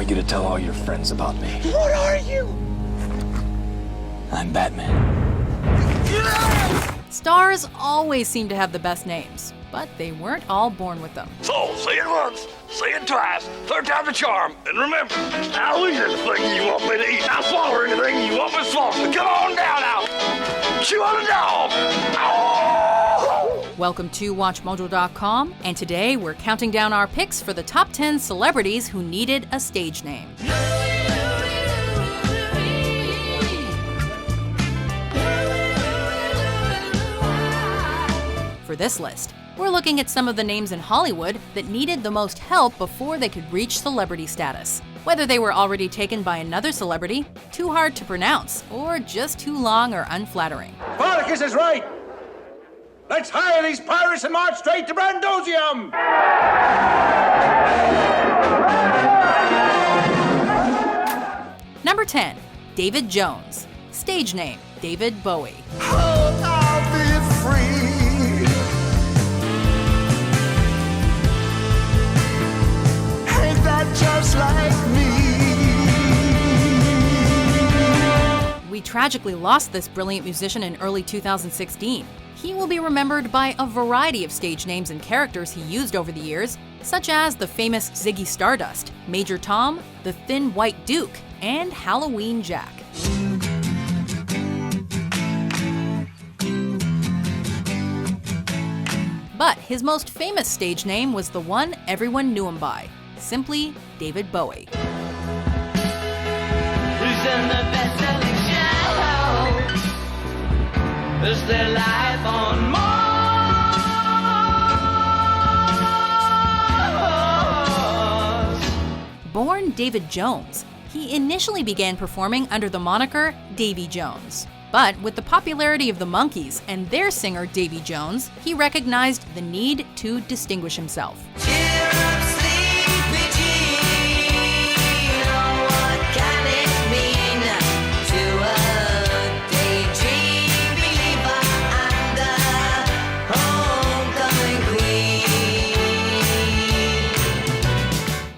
want you to tell all your friends about me. What are you? I'm Batman. Stars always seem to have the best names, but they weren't all born with them. So, say it once, say it twice, third time's a charm, and remember, I'll eat anything you want me to eat. I'll swallow anything you want me to swallow. Come on down now. Chew on a dog. Oh! Welcome to WatchMojo.com, and today we're counting down our picks for the top 10 celebrities who needed a stage name. For this list, we're looking at some of the names in Hollywood that needed the most help before they could reach celebrity status. Whether they were already taken by another celebrity, too hard to pronounce, or just too long or unflattering. Spartacus is right! Let's hire these pirates and march straight to Brandosium! Number 10, David Jones. Stage name, David Bowie. Oh, I'll be free. Ain't that just like me? We tragically lost this brilliant musician in early 2016. He will be remembered by a variety of stage names and characters he used over the years, such as the famous Ziggy Stardust, Major Tom, the Thin White Duke, and Halloween Jack. But his most famous stage name was the one everyone knew him by, simply David Bowie. Who's in the best-selling show? Is there life on Mars? Born David Jones, he initially began performing under the moniker Davy Jones. But with the popularity of the Monkees and their singer Davy Jones, he recognized the need to distinguish himself. Cheer up, sleepy Jean. Oh, what can it mean to a daydream believer and a homecoming queen?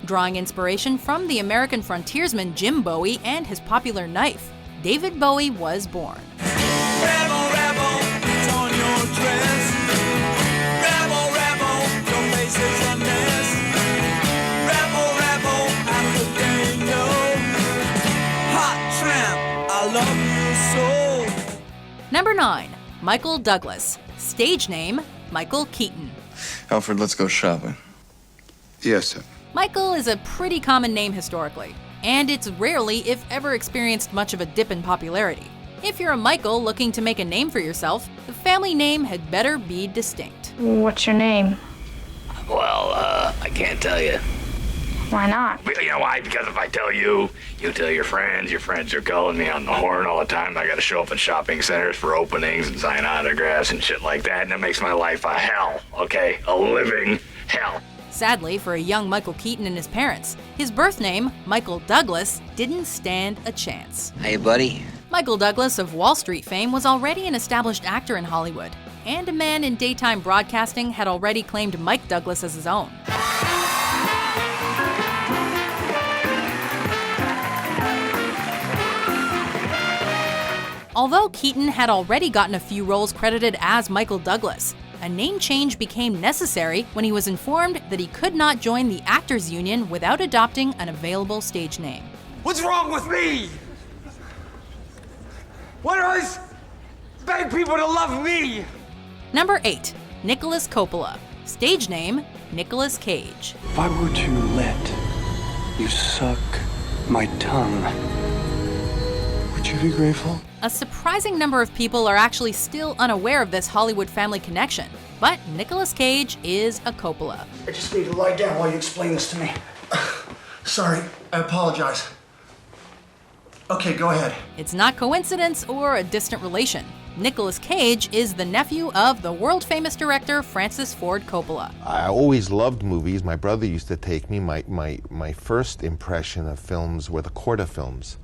Drawing inspiration from the American frontiersman Jim Bowie and his popular knife, David Bowie was born. Rebel, rebel, it's on your dress. Rebel, rebel, your face is a mess. Rebel, rebel, after they know. Hot tramp, I love you so. Number 9, Michael Douglas. Stage name, Michael Keaton. Alfred, let's go shopping. Yes, sir. Michael is a pretty common name historically, and it's rarely, if ever, experienced much of a dip in popularity. If you're a Michael looking to make a name for yourself, the family name had better be distinct. What's your name? Well, I can't tell you. Why not? But you know why? Because if I tell you, you tell your friends are calling me on the horn all the time. I gotta show up at shopping centers for openings and sign autographs and shit like that, and it makes my life a hell, okay? A living hell. Sadly for a young Michael Keaton and his parents, his birth name, Michael Douglas, didn't stand a chance. Hey, buddy. Michael Douglas of Wall Street fame was already an established actor in Hollywood, and a man in daytime broadcasting had already claimed Mike Douglas as his own. Although Keaton had already gotten a few roles credited as Michael Douglas, a name change became necessary when he was informed that he could not join the Actors Union without adopting an available stage name. What's wrong with me? Why do I beg people to love me? Number 8, Nicolas Coppola. Stage name, Nicolas Cage. If I were to let you suck my tongue, would you be grateful? A surprising number of people are actually still unaware of this Hollywood family connection, but Nicolas Cage is a Coppola. I just need to lie down while you explain this to me. Sorry, I apologize. Okay, go ahead. It's not coincidence or a distant relation. Nicolas Cage is the nephew of the world-famous director Francis Ford Coppola. I always loved movies. My brother used to take me. My first impression of films were the Corda films.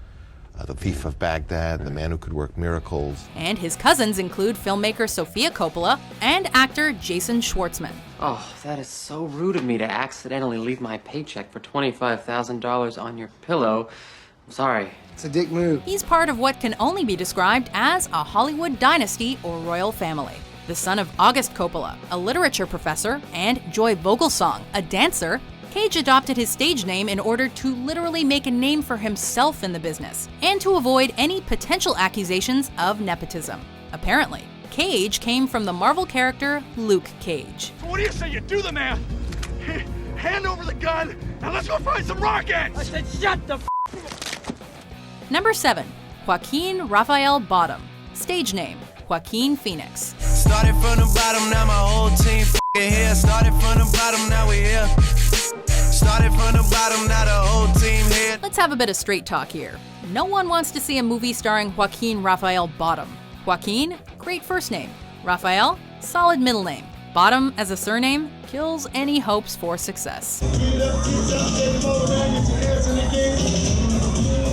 The Thief of Baghdad, The Man Who Could Work Miracles. And his cousins include filmmaker Sofia Coppola and actor Jason Schwartzman. Oh, that is so rude of me to accidentally leave my paycheck for $25,000 on your pillow. I'm sorry. It's a dick move. He's part of what can only be described as a Hollywood dynasty or royal family. The son of August Coppola, a literature professor, and Joy Vogelsong, a dancer, Cage adopted his stage name in order to literally make a name for himself in the business, and to avoid any potential accusations of nepotism. Apparently, Cage came from the Marvel character Luke Cage. So what do you say you do the math? Hand over the gun, and let's go find some rockets! I said shut the Number 7. Joaquin Rafael Bottom. Stage name, Joaquin Phoenix. Started from the bottom, now my whole team here. Started from the bottom, now we here. Started from the bottom, now the whole team here. Let's have a bit of straight talk here. No one wants to see a movie starring Joaquin Rafael Bottom. Joaquin, great first name. Rafael, solid middle name. Bottom as a surname kills any hopes for success.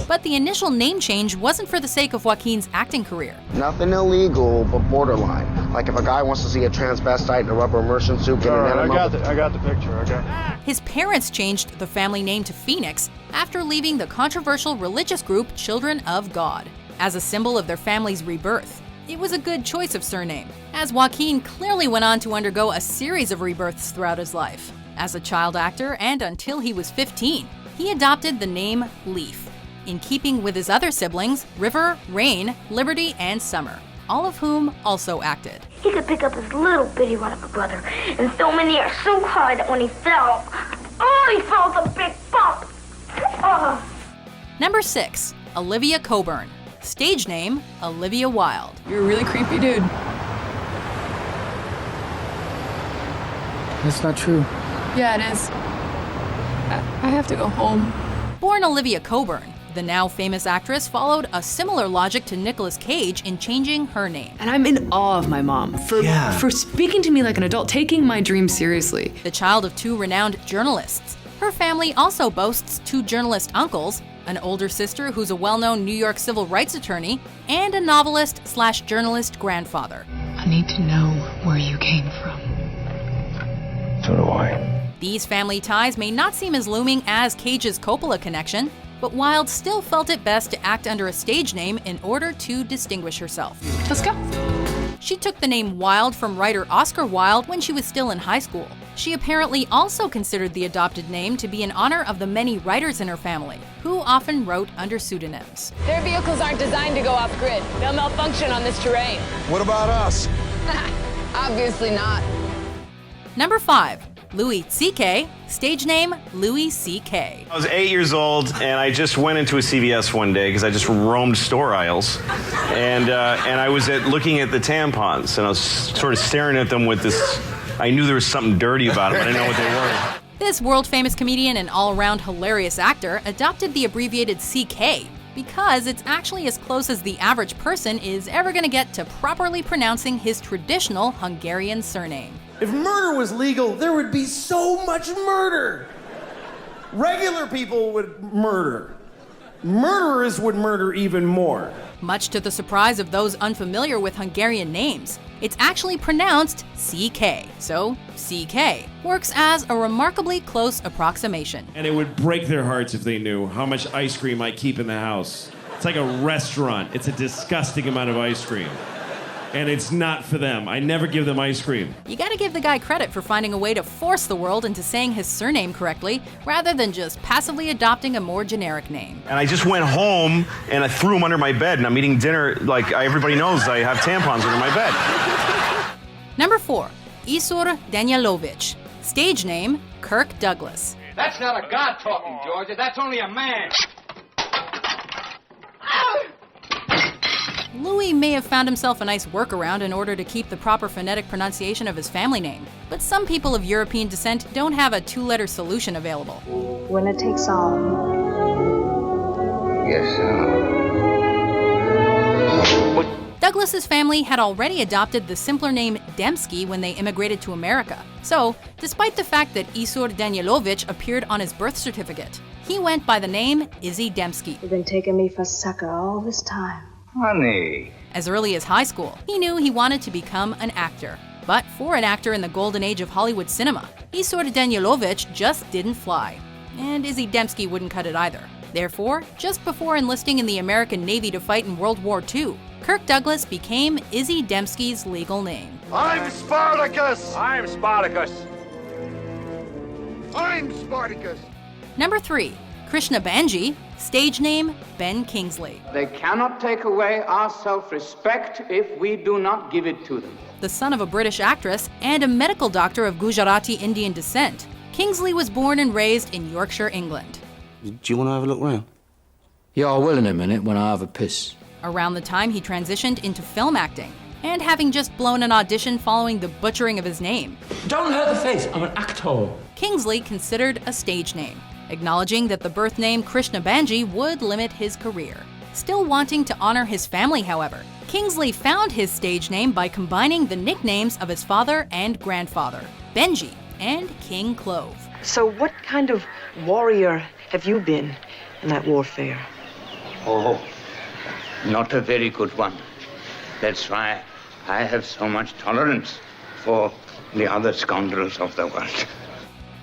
But the initial name change wasn't for the sake of Joaquin's acting career. Nothing illegal, but borderline. Like if a guy wants to see a transvestite in a rubber immersion suit, get an enema. I got the picture, okay? His parents changed the family name to Phoenix after leaving the controversial religious group Children of God, as a symbol of their family's rebirth. It was a good choice of surname, as Joaquin clearly went on to undergo a series of rebirths throughout his life. As a child actor and until he was 15, he adopted the name Leaf, in keeping with his other siblings, River, Rain, Liberty, and Summer, all of whom also acted. He could pick up his little bitty one of a brother and throw him in the air so hard that when he fell, he felt a big bump. Oh. Number 6. Olivia Cockburn. Stage name, Olivia Wilde. You're a really creepy dude. That's not true. Yeah, it is. I have to go home. Born Olivia Cockburn, the now famous actress followed a similar logic to Nicolas Cage in changing her name. And I'm in awe of my mom for speaking to me like an adult, taking my dreams seriously. The child of 2 renowned journalists, her family also boasts 2 journalist uncles, an older sister who's a well-known New York civil rights attorney, and a novelist/journalist grandfather. I need to know where you came from. So do I. These family ties may not seem as looming as Cage's Coppola connection, but Wilde still felt it best to act under a stage name in order to distinguish herself. Let's go. She took the name Wilde from writer Oscar Wilde when she was still in high school. She apparently also considered the adopted name to be in honor of the many writers in her family, who often wrote under pseudonyms. Their vehicles aren't designed to go off-grid. They'll malfunction on this terrain. What about us? Obviously not. Number 5. Louis C.K., stage name Louis C.K. I was 8 years old, and I just went into a CVS one day because I just roamed store aisles, and I was looking at the tampons, and I was sort of staring at them with this. I knew there was something dirty about them, but I didn't know what they were. This world-famous comedian and all-around hilarious actor adopted the abbreviated CK because it's actually as close as the average person is ever going to get to properly pronouncing his traditional Hungarian surname. If murder was legal, there would be so much murder. Regular people would murder. Murderers would murder even more. Much to the surprise of those unfamiliar with Hungarian names, it's actually pronounced CK, so CK works as a remarkably close approximation. And it would break their hearts if they knew how much ice cream I keep in the house. It's like a restaurant. It's a disgusting amount of ice cream. And it's not for them. I never give them ice cream. You gotta give the guy credit for finding a way to force the world into saying his surname correctly, rather than just passively adopting a more generic name. And I just went home and I threw them under my bed, and I'm eating dinner like everybody knows I have tampons under my bed. Number 4. Issur Danielovitch. Stage name, Kirk Douglas. That's not a god talking, Georgia. That's only a man. Louis may have found himself a nice workaround in order to keep the proper phonetic pronunciation of his family name, but some people of European descent don't have a 2-letter solution available. When it takes all. Yes, sir. Douglas's family had already adopted the simpler name Dembski when they immigrated to America. So, despite the fact that Issur Danielovitch appeared on his birth certificate, He went by the name Izzy Dembski. You've been taking me for sucker all this time. Honey. As early as high school, he knew he wanted to become an actor. But for an actor in the golden age of Hollywood cinema, Issur Danielovitch just didn't fly. And Izzy Dembski wouldn't cut it either. Therefore, just before enlisting in the American Navy to fight in World War II, Kirk Douglas became Izzy Dembski's legal name. I'm Spartacus! I'm Spartacus. I'm Spartacus! Number 3. Krishna Banji, stage name Ben Kingsley. They cannot take away our self-respect if we do not give it to them. The son of a British actress and a medical doctor of Gujarati Indian descent, Kingsley was born and raised in Yorkshire, England. Do you want to have a look round? Yeah, I will in a minute when I have a piss. Around the time he transitioned into film acting, and having just blown an audition following the butchering of his name. Don't hurt the face, I'm an actor. Kingsley considered a stage name, acknowledging that the birth name Krishna Banji would limit his career. Still wanting to honor his family, however, Kingsley found his stage name by combining the nicknames of his father and grandfather, Benji and King Clove. So what kind of warrior have you been in that warfare? Oh, not a very good one. That's why I have so much tolerance for the other scoundrels of the world.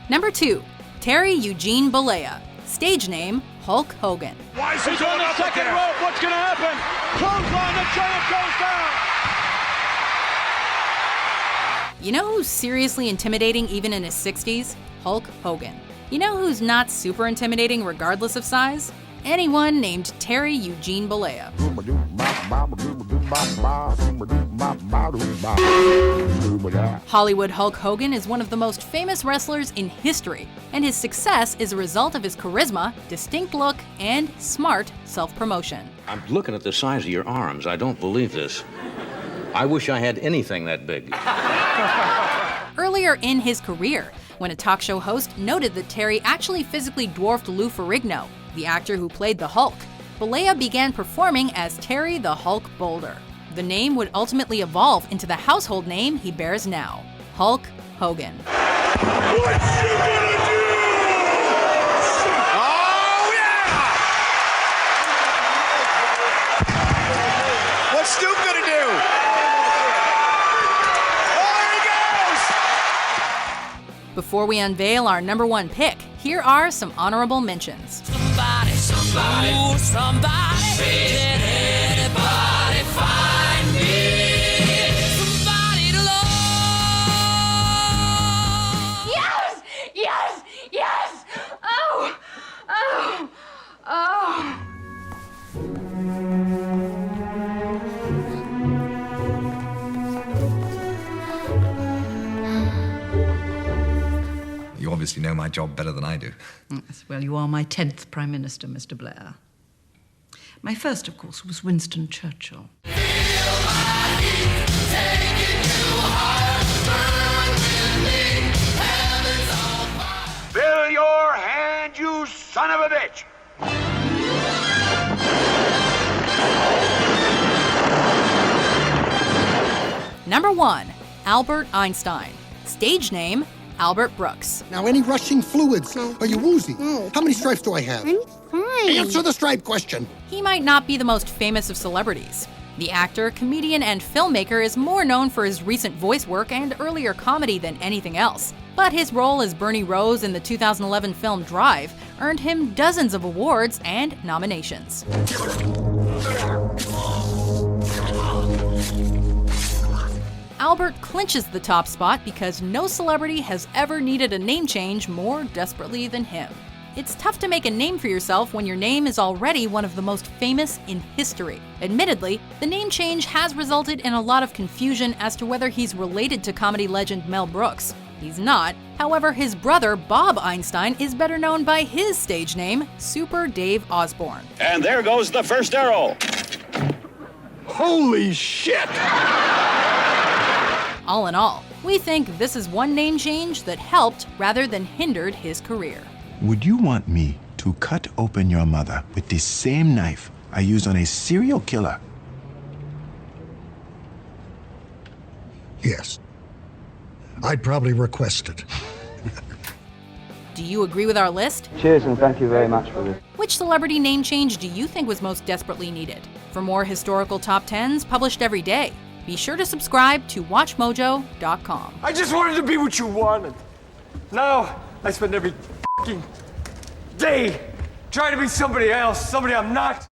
Number 2. Terry Eugene Bollea, stage name Hulk Hogan. Why is he on the second rope? What's going to happen? Clothesline, the giant goes down. You know who's seriously intimidating even in his 60s? Hulk Hogan. You know who's not super intimidating regardless of size? Anyone named Terry Eugene Bollea. Hollywood Hulk Hogan is one of the most famous wrestlers in history, and his success is a result of his charisma, distinct look, and smart self-promotion. I'm looking at the size of your arms. I don't believe this. I wish I had anything that big. Earlier in his career, when a talk show host noted that Terry actually physically dwarfed Lou Ferrigno, the actor who played the Hulk, Bollea began performing as Terry the Hulk Boulder. The name would ultimately evolve into the household name he bears now, Hulk Hogan. What you gonna do? Oh, yeah! What's Stu gonna do? Before we unveil our number 1 pick, here are some honorable mentions. Somebody, ooh, somebody, can anybody find me? Somebody to love. Yes, yes, yes. Oh, oh, oh. You obviously know my job better than I do. Yes, well, you are my 10th Prime Minister, Mr. Blair. My first, of course, was Winston Churchill. Fill your hand, you son of a bitch! Number 1. Albert Einstein. Stage name, Albert Brooks. Now, any rushing fluids? Are you woozy? How many stripes do I have? I'm fine. Answer the stripe question. He might not be the most famous of celebrities. The actor, comedian, and filmmaker is more known for his recent voice work and earlier comedy than anything else. But his role as Bernie Rose in the 2011 film Drive earned him dozens of awards and nominations. Albert clinches the top spot because no celebrity has ever needed a name change more desperately than him. It's tough to make a name for yourself when your name is already one of the most famous in history. Admittedly, the name change has resulted in a lot of confusion as to whether he's related to comedy legend Mel Brooks. He's not. However, his brother, Bob Einstein, is better known by his stage name, Super Dave Osborne. And there goes the first arrow. Holy shit! All in all, we think this is one name change that helped rather than hindered his career. Would you want me to cut open your mother with the same knife I used on a serial killer? Yes. I'd probably request it. Do you agree with our list? Cheers and thank you very much for this. Which celebrity name change do you think was most desperately needed? For more historical top 10s published every day, be sure to subscribe to WatchMojo.com. I just wanted to be what you wanted. Now I spend every fucking day trying to be somebody else, somebody I'm not.